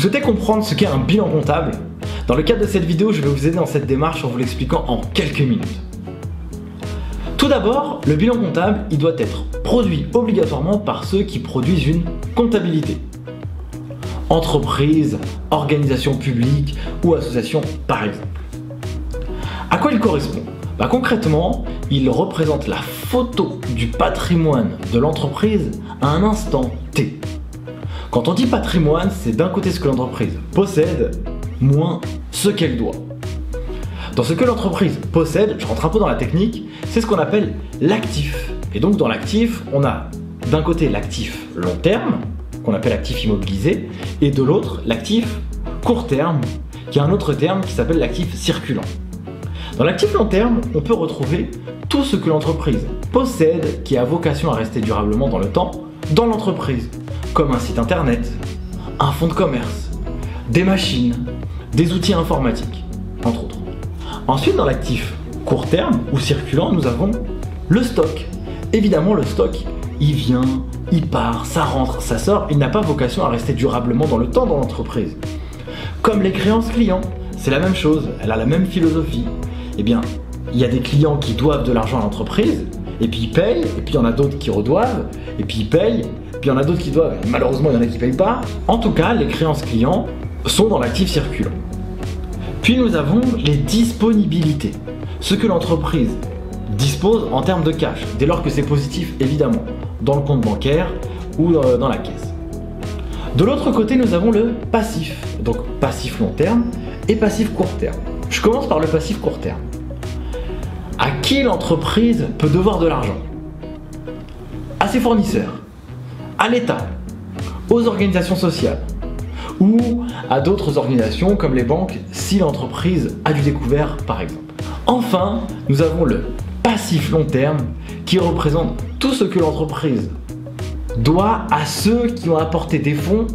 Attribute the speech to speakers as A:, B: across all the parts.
A: souhaitez comprendre ce qu'est un bilan comptable? Dans le cadre de cette vidéo, je vais vous aider dans cette démarche en vous l'expliquant en quelques minutes. Tout d'abord, le bilan comptable, il doit être produit obligatoirement par ceux qui produisent une comptabilité. Entreprise, organisation publique ou association par exemple. À quoi il correspond? Concrètement, il représente la photo du patrimoine de l'entreprise à un instant T. Quand on dit patrimoine, c'est d'un côté ce que l'entreprise possède, moins ce qu'elle doit. Dans ce que l'entreprise possède, je rentre un peu dans la technique, c'est ce qu'on appelle l'actif. Et donc dans l'actif, on a d'un côté l'actif long terme, qu'on appelle actif immobilisé, et de l'autre l'actif court terme, qui a un autre terme qui s'appelle l'actif circulant. Dans l'actif long terme, on peut retrouver tout ce que l'entreprise possède qui a vocation à rester durablement dans le temps dans l'entreprise, comme un site internet, un fonds de commerce, des machines, des outils informatiques, entre autres. Ensuite, dans l'actif court terme ou circulant, nous avons le stock. Évidemment, le stock, il vient, il part, ça rentre, ça sort, il n'a pas vocation à rester durablement dans le temps dans l'entreprise. Comme les créances clients, c'est la même chose, elle a la même philosophie. Eh bien, il y a des clients qui doivent de l'argent à l'entreprise, et puis ils payent, et puis il y en a d'autres qui redoivent, et puis ils payent, puis il y en a d'autres qui doivent, et malheureusement il y en a qui ne payent pas. En tout cas, les créances clients sont dans l'actif circulant. Puis nous avons les disponibilités, ce que l'entreprise dispose en termes de cash, dès lors que c'est positif évidemment, dans le compte bancaire ou dans la caisse. De l'autre côté, nous avons le passif, donc passif long terme et passif court terme. Je commence par le passif court terme. À qui l'entreprise peut devoir de l'argent? À ses fournisseurs, à l'État, aux organisations sociales ou à d'autres organisations comme les banques si l'entreprise a du découvert par exemple. Enfin, nous avons le passif long terme qui représente tout ce que l'entreprise doit à ceux qui ont apporté des fonds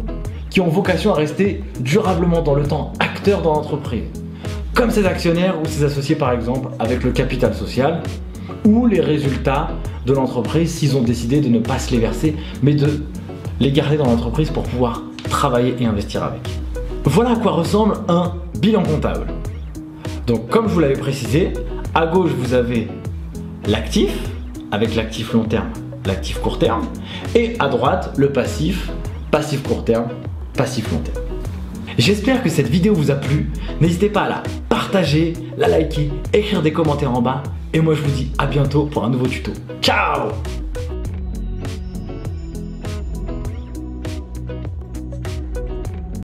A: qui ont vocation à rester durablement dans le temps acteurs dans l'entreprise, comme ses actionnaires ou ses associés par exemple avec le capital social ou les résultats de l'entreprise s'ils ont décidé de ne pas se les verser mais de les garder dans l'entreprise pour pouvoir travailler et investir avec. Voilà à quoi ressemble un bilan comptable. Donc comme je vous l'avais précisé, à gauche vous avez l'actif avec l'actif long terme, l'actif court terme, et à droite le passif, passif court terme, passif long terme. J'espère que cette vidéo vous a plu, n'hésitez pas à la partager, la liker, écrire des commentaires en bas, et moi je vous dis à bientôt pour un nouveau tuto. Ciao!